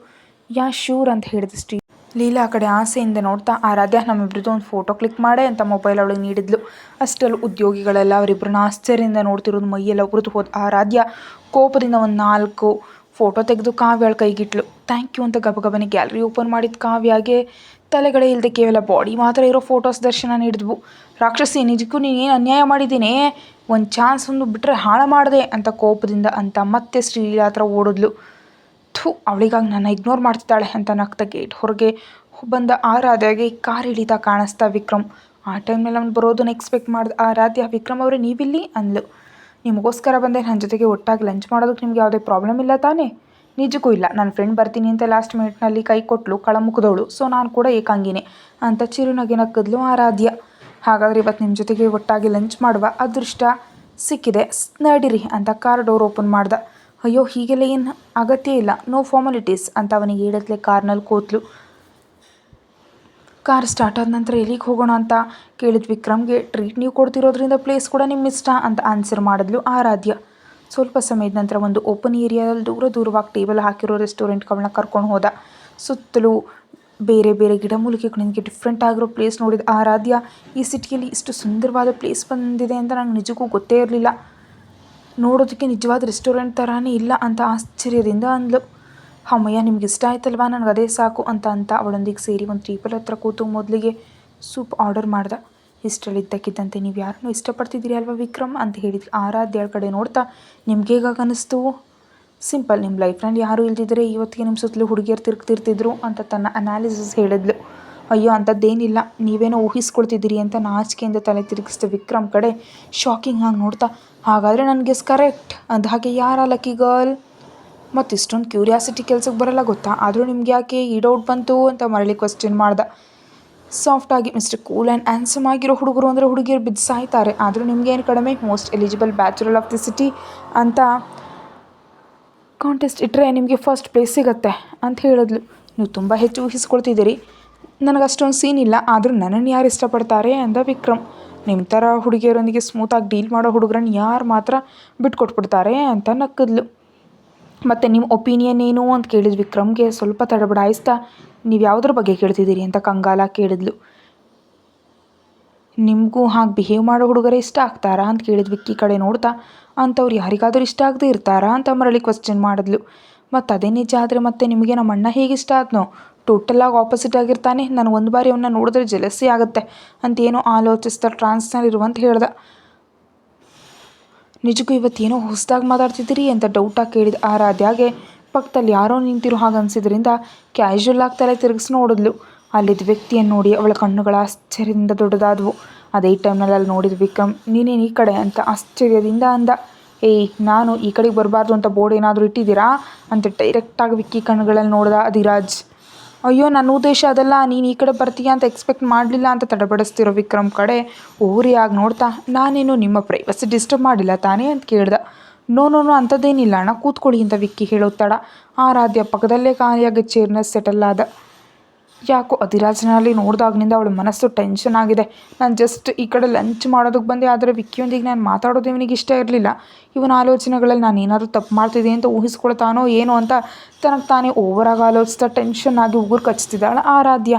S1: ಯಾ ಶೂರ್ ಅಂತ ಹೇಳಿದ ಲೀಲಾ ಆ ಕಡೆ ಆಸೆಯಿಂದ ನೋಡ್ತಾ, ಆರಾಧ್ಯ ನಮ್ಮಿಬ್ರದ್ದು ಒಂದು ಫೋಟೋ ಕ್ಲಿಕ್ ಮಾಡೇ ಅಂತ ಮೊಬೈಲ್ ಅವಳಿಗೆ ನೀಡಿದ್ಲು. ಅಷ್ಟರಲ್ಲಿ ಉದ್ಯೋಗಿಗಳೆಲ್ಲ ಅವರಿಬ್ಬರನ್ನ ಆಶ್ಚರ್ಯದಿಂದ ನೋಡ್ತಿರೋದು ಮೈಯೆಲ್ಲ ಉರಿದು ಹೋದ ಆರಾಧ್ಯ ಕೋಪದಿಂದ ಒಂದು 4 ಫೋಟೋ ತೆಗೆದು ಕಾವ್ಯಾಳ ಕೈಗಿಟ್ಲು. ಥ್ಯಾಂಕ್ ಯು ಅಂತ ಗಬಗಬನೆ ಗ್ಯಾಲರಿ ಓಪನ್ ಮಾಡಿದ ಕಾವ್ಯಾಗೆ ತಲೆಗಳೇ ಇಲ್ಲದೆ ಕೇವಲ ಬಾಡಿ ಮಾತ್ರ ಇರೋ ಫೋಟೋಸ್ ದರ್ಶನ ನೀಡಿದ್ವು. ರಾಕ್ಷಸಿ, ನಿಜಕ್ಕೂ ನೀನೇನು ಅನ್ಯಾಯ ಮಾಡಿದ್ದೀನಿ, ಒಂದು ಚಾನ್ಸ್ ಒಂದು ಬಿಟ್ಟರೆ ಹಾಳು ಮಾಡಿದೆ ಅಂತ ಕೋಪದಿಂದ ಅಂತ ಮತ್ತೆ ಶ್ರೀಲೀಲಾ ಹತ್ರ ಓಡಿದ್ಲು. ಅವಳಿಗಾಗಿ ನನ್ನ ಇಗ್ನೋರ್ ಮಾಡ್ತಿದ್ದಾಳೆ ಅಂತ ನಗ್ತಾ ಗೇಟ್ ಹೊರಗೆ ಬಂದ ಆರಾಧ್ಯಗೆ ಕಾರ್ ಇಳಿತಾ ಕಾಣಿಸ್ತಾ ವಿಕ್ರಮ್. ಆ ಟೈಮ್ನಲ್ಲಿ ಅವ್ನು ಬರೋದನ್ನು ಎಕ್ಸ್ಪೆಕ್ಟ್ ಮಾಡಿದ ಆರಾಧ್ಯ, ವಿಕ್ರಮ್ ಅವರೇ ನೀವಿಲ್ಲಿ ಅಂದ್ಲು. ನಿಮಗೋಸ್ಕರ ಬಂದೆ, ನನ್ನ ಜೊತೆಗೆ ಒಟ್ಟಾಗಿ ಲಂಚ್ ಮಾಡೋದಕ್ಕೆ ನಿಮ್ಗೆ ಯಾವುದೇ ಪ್ರಾಬ್ಲಮ್ ಇಲ್ಲ ತಾನೇ? ನಿಜಕ್ಕೂ ಇಲ್ಲ, ನನ್ನ ಫ್ರೆಂಡ್ ಬರ್ತೀನಿ ಅಂತ ಲಾಸ್ಟ್ ಮಿನಿಟ್ನಲ್ಲಿ ಕೈ ಕೊಟ್ಟಳು ಕಳಮುಖದವಳು, ಸೊ ನಾನು ಕೂಡ ಏಕಾಂಗಿನೇ ಅಂತ ಚಿರುನಗೆ ನಕ್ಕದ್ಲು ಆರಾಧ್ಯ. ಹಾಗಾದರೆ ಇವತ್ತು ನಿಮ್ಮ ಜೊತೆಗೆ ಒಟ್ಟಾಗಿ ಲಂಚ್ ಮಾಡುವ ಅದೃಷ್ಟ ಸಿಕ್ಕಿದೆ, ನಡೀರಿ ಅಂತ ಕಾರ್ ಡೋರ್ ಓಪನ್ ಮಾಡ್ದ. ಅಯ್ಯೋ ಹೀಗೆಲ್ಲ ಏನು ಅಗತ್ಯ ಇಲ್ಲ, ನೋ ಫಾರ್ಮಾಲಿಟೀಸ್ ಅಂತ ಅವನಿಗೆ ಹೇಳಿದ್ಲೆ ಕಾರ್ನಲ್ಲಿ ಕೂತ್ಲು. ಕಾರ್ ಸ್ಟಾರ್ಟ್ ಆದ ನಂತರ ಎಲ್ಲಿಗೆ ಹೋಗೋಣ ಅಂತ ಕೇಳಿದ ವಿಕ್ರಮ್ಗೆ, ಟ್ರೀಟ್ ನೀವು ಕೊಡ್ತಿರೋದ್ರಿಂದ ಪ್ಲೇಸ್ ಕೂಡ ನಿಮ್ಮ ಇಷ್ಟ ಅಂತ ಆನ್ಸರ್ ಮಾಡಿದ್ಲು ಆರಾಧ್ಯ. ಸ್ವಲ್ಪ ಸಮಯದ ನಂತರ ಒಂದು ಓಪನ್ ಏರಿಯಾದಲ್ಲಿ ದೂರವಾಗಿ ಟೇಬಲ್ ಹಾಕಿರೋ ರೆಸ್ಟೋರೆಂಟ್ಗೆ ಅವಳನ್ನ ಕರ್ಕೊಂಡು ಹೋದ. ಸುತ್ತಲೂ ಬೇರೆ ಬೇರೆ ಗಿಡಮೂಲಿಕೆಗಳಿಗೆ ಡಿಫ್ರೆಂಟ್ ಆಗಿರೋ ಪ್ಲೇಸ್ ನೋಡಿದ ಆರಾಧ್ಯ, ಈ ಸಿಟಿಯಲ್ಲಿ ಇಷ್ಟು ಸುಂದರವಾದ ಪ್ಲೇಸ್ ಬಂದಿದೆ ಅಂತ ನಂಗೆ ನಿಜಕ್ಕೂ ಗೊತ್ತೇ ಇರಲಿಲ್ಲ, ನೋಡೋದಕ್ಕೆ ನಿಜವಾದ ರೆಸ್ಟೋರೆಂಟ್ ಥರನೇ ಇಲ್ಲ ಅಂತ ಆಶ್ಚರ್ಯದಿಂದ ಅಂದ್ಲು. ಅಮ್ಮಯ್ಯ, ನಿಮ್ಗೆ ಇಷ್ಟ ಆಯ್ತಲ್ವಾ, ನನಗೆ ಅದೇ ಸಾಕು ಅಂತ ಅವಳೊಂದಿಗೆ ಸೇರಿ ಒಂದು ಟೇಬಲ್ ಹತ್ರ ಕೂತು ಮೊದಲಿಗೆ ಸೂಪ್ ಆರ್ಡರ್ ಮಾಡ್ದೆ. ಇಷ್ಟರಲ್ಲಿದ್ದಕ್ಕಿದ್ದಂತೆ ನೀವು ಯಾರನ್ನೂ ಇಷ್ಟಪಡ್ತಿದ್ದೀರಿ ಅಲ್ವಾ ವಿಕ್ರಮ್ ಅಂತ ಹೇಳಿದ್ವಿ. ಆರಾಧ್ಯಳ ಕಡೆ ನೋಡ್ತಾ, ನಿಮ್ಗೆ ಹೇಗಾಗಿ ಅನ್ನಿಸ್ತು? ಸಿಂಪಲ್, ನಿಮ್ಮ ಲೈಫ್ನಲ್ಲಿ ಯಾರೂ ಇಲ್ದಿದ್ರೆ ಇವತ್ತಿಗೆ ನಿಮ್ಮ ಸುತ್ತಲೂ ಹುಡುಗಿಯರು ತಿರುಗ್ತಿರ್ತಿದ್ರು ಅಂತ ತನ್ನ ಅನಾಲಿಸಿಸ್ ಹೇಳಿದ್ಲು. ಅಯ್ಯೋ ಅಂಥದ್ದೇನಿಲ್ಲ, ನೀವೇನೋ ಊಹಿಸ್ಕೊಳ್ತಿದ್ದೀರಿ ಅಂತ ನಾಚಿಕೆಯಿಂದ ತಲೆ ತಿರುಗಿಸಿದ ವಿಕ್ರಮ್ ಕಡೆ ಶಾಕಿಂಗ್ ಆಗಿ ನೋಡ್ತಾ, ಹಾಗಾದರೆ ನನ್ನ ಗೆಸ್ ಕರೆಕ್ಟ್ ಅಂದ ಹಾಗೆ ಯಾರ ಲಕ್ಕಿ ಗರ್ಲ್? ಮತ್ತು ಇಷ್ಟೊಂದು ಕ್ಯೂರಿಯಾಸಿಟಿ ಕೆಲಸಕ್ಕೆ ಬರಲ್ಲ ಗೊತ್ತಾ, ಆದರೂ ನಿಮ್ಗೆ ಯಾಕೆ ಈ ಡೌಟ್ ಬಂತು ಅಂತ ಮರಳಿ ಕ್ವಶನ್ ಮಾಡ್ದೆ ಸಾಫ್ಟಾಗಿ. ಮಿಸ್ಟರ್ ಕೂಲ್ ಆ್ಯಂಡ್ ಆ್ಯನ್ಸಮ್ ಆಗಿರೋ ಹುಡುಗರು ಅಂದರೆ ಹುಡುಗಿಯರು ಬಿದ್ದು ಸಾಯ್ತಾರೆ, ಆದರೂ ನಿಮಗೇನು ಕಡಿಮೆ, most eligible bachelor of the city ಅಂತ ಕಾಂಟೆಸ್ಟ್ ಇಟ್ಟರೆ ನಿಮಗೆ ಫಸ್ಟ್ ಪ್ಲೇಸ್ ಸಿಗುತ್ತೆ ಅಂತ ಹೇಳಿದ್ಲು. ನೀವು ತುಂಬ ಹೆಚ್ಚು ಊಹಿಸ್ಕೊಳ್ತಿದ್ದೀರಿ, ನನಗೆ ಅಷ್ಟೊಂದು ಸೀನ್ ಇಲ್ಲ, ಆದರೂ ನನ್ನನ್ನು ಯಾರು ಇಷ್ಟಪಡ್ತಾರೆ ಅಂದ ವಿಕ್ರಮ್. ನಿಮ್ಮ ಥರ ಹುಡುಗಿಯರೊಂದಿಗೆ ಸ್ಮೂತಾಗಿ ಡೀಲ್ ಮಾಡೋ ಹುಡುಗರನ್ನ ಯಾರು ಮಾತ್ರ ಬಿಟ್ಕೊಟ್ಬಿಡ್ತಾರೆ ಅಂತ ನಕ್ಕದ್ಲು. ಮತ್ತು ನಿಮ್ಮ ಒಪಿನಿಯನ್ ಏನು ಅಂತ ಕೇಳಿದ ವಿಕ್ರಮ್ಗೆ ಸ್ವಲ್ಪ ತಡಬಡಾಯಿಸ್ತಾ, ನೀವು ಯಾವುದ್ರ ಬಗ್ಗೆ ಕೇಳ್ತಿದ್ದೀರಿ ಅಂತ ಕಂಗಾಲ ಕೇಳಿದ್ಲು. ನಿಮಗೂ ಹಾಗೆ ಬಿಹೇವ್ ಮಾಡೋ ಹುಡುಗರೇ ಇಷ್ಟ ಆಗ್ತಾರಾ ಅಂತ ಕೇಳಿದ ವಿಕ್ಕಿ ಕಡೆ ನೋಡ್ತಾ, ಅಂಥವ್ರು ಯಾರಿಗಾದರೂ ಇಷ್ಟ ಆಗದೆ ಇರ್ತಾರಾ ಅಂತ ಮರಳಿ ಕ್ವಶನ್ ಮಾಡಿದ್ಲು. ಮತ್ತು ಅದೇ ನಿಜ ಆದರೆ ಮತ್ತೆ ನಿಮಗೆ ನಮ್ಮ ಅಣ್ಣ ಹೇಗೆ ಇಷ್ಟ ಆದ್ನೋ, ಟೋಟಲಾಗಿ ಆಪೋಸಿಟ್ ಆಗಿರ್ತಾನೆ, ನಾನು ಒಂದು ಬಾರಿ ಅವನ್ನ ನೋಡಿದ್ರೆ ಜೆಲಸಿ ಆಗುತ್ತೆ ಅಂತೇನೋ ಆಲೋಚಿಸ್ತಾ ಟ್ರಾನ್ಸ್ನಲ್ಲಿರುವಂತ ಹೇಳ್ದೆ. ನಿಜಕ್ಕೂ ಇವತ್ತೇನೋ ಹೊಸದಾಗಿ ಮಾತಾಡ್ತಿದ್ದೀರಿ ಅಂತ ಡೌಟಾಗಿ ಕೇಳಿದ ಆರಾಧ್ಯಾಗೆ ಪಕ್ಕದಲ್ಲಿ ಯಾರೋ ನಿಂತಿರೋ ಹಾಗೆ ಅನಿಸಿದ್ರಿಂದ ಕ್ಯಾಶುವಲ್ ಆಗಿ ತಲೆ ತಿರುಗಿಸಿ ನೋಡಿದ್ಲು. ಅಲ್ಲಿದ್ದ ವ್ಯಕ್ತಿಯನ್ನು ನೋಡಿ ಅವಳ ಕಣ್ಣುಗಳ ಆಶ್ಚರ್ಯದಿಂದ ದೊಡ್ಡದಾದವು. ಅದೇ ಟೈಮ್ನಲ್ಲಿ ಅಲ್ಲಿ ನೋಡಿದ ವಿಕ್ರಮ್, ನೀನೇನು ಈ ಕಡೆ ಅಂತ ಆಶ್ಚರ್ಯದಿಂದ ಅಂದ. ಏಯ್, ನಾನು ಈ ಕಡೆಗೆ ಬರಬಾರ್ದು ಅಂತ ಬೋರ್ಡ್ ಏನಾದರೂ ಇಟ್ಟಿದ್ದೀರಾ ಅಂತ ಡೈರೆಕ್ಟಾಗಿ ವಿಕ್ಕಿ ಕಣ್ಣುಗಳಲ್ಲಿ ನೋಡ್ದ ಅಧಿರಾಜ್. ಅಯ್ಯೋ ನನ್ನ ಉದ್ದೇಶ ಅದಲ್ಲ, ನೀನು ಈ ಕಡೆ ಬರ್ತೀಯಾ ಅಂತ ಎಕ್ಸ್ಪೆಕ್ಟ್ ಮಾಡಲಿಲ್ಲ ಅಂತ ತಡಬಡಿಸ್ತಿರೋ ವಿಕ್ರಮ್ ಕಡೆ ಓರಿಯಾಗಿ ನೋಡ್ತಾ, ನಾನೇನು ನಿಮ್ಮ ಪ್ರೈವಸಿ ಡಿಸ್ಟರ್ಬ್ ಮಾಡಿಲ್ಲ ತಾನೇ ಅಂತ ಕೇಳ್ದೆ. ನೋ ಅಂಥದ್ದೇನಿಲ್ಲ ಅಣ್ಣ, ಕೂತ್ಕೊಳ್ಳಿ ಅಂತ ವಿಕ್ಕಿ ಹೇಳೋ ತಡ ಆರಾಧ್ಯ ಪಕ್ಕದಲ್ಲೇ ಖಾಲಿಯಾಗಿ ಚೇರ್ನ ಸೆಟಲ್ ಆದ. ಯಾಕೋ ಅಧಿರಾಜ್ನಲ್ಲಿ ನೋಡಿದಾಗಿನಿಂದ ಅವಳ ಮನಸ್ಸು ಟೆನ್ಷನ್ ಆಗಿದೆ. ನಾನು ಜಸ್ಟ್ ಈ ಕಡೆ ಲಂಚ್ ಮಾಡೋದಕ್ಕೆ ಬಂದೆ, ಆದರೆ ವಿಕ್ಕಿಯೊಂದಿಗೆ ನಾನು ಮಾತಾಡೋದು ಇವನಿಗೆ ಇಷ್ಟ ಇರಲಿಲ್ಲ. ಇವನ ಆಲೋಚನೆಗಳಲ್ಲಿ ನಾನು ಏನಾದರೂ ತಪ್ಪು ಮಾಡ್ತಿದ್ದೀನಿ ಅಂತ ಊಹಿಸ್ಕೊಳ್ತಾನೋ ಏನೋ ಅಂತ ತನಗೆ ತಾನೇ ಓವರಾಗಿ ಆಲೋಚಿಸ್ತಾ ಟೆನ್ಷನ್ ಆಗಿ ಉಗುರು ಕಚ್ತಿದ್ದಾಳೆ ಆರಾಧ್ಯ.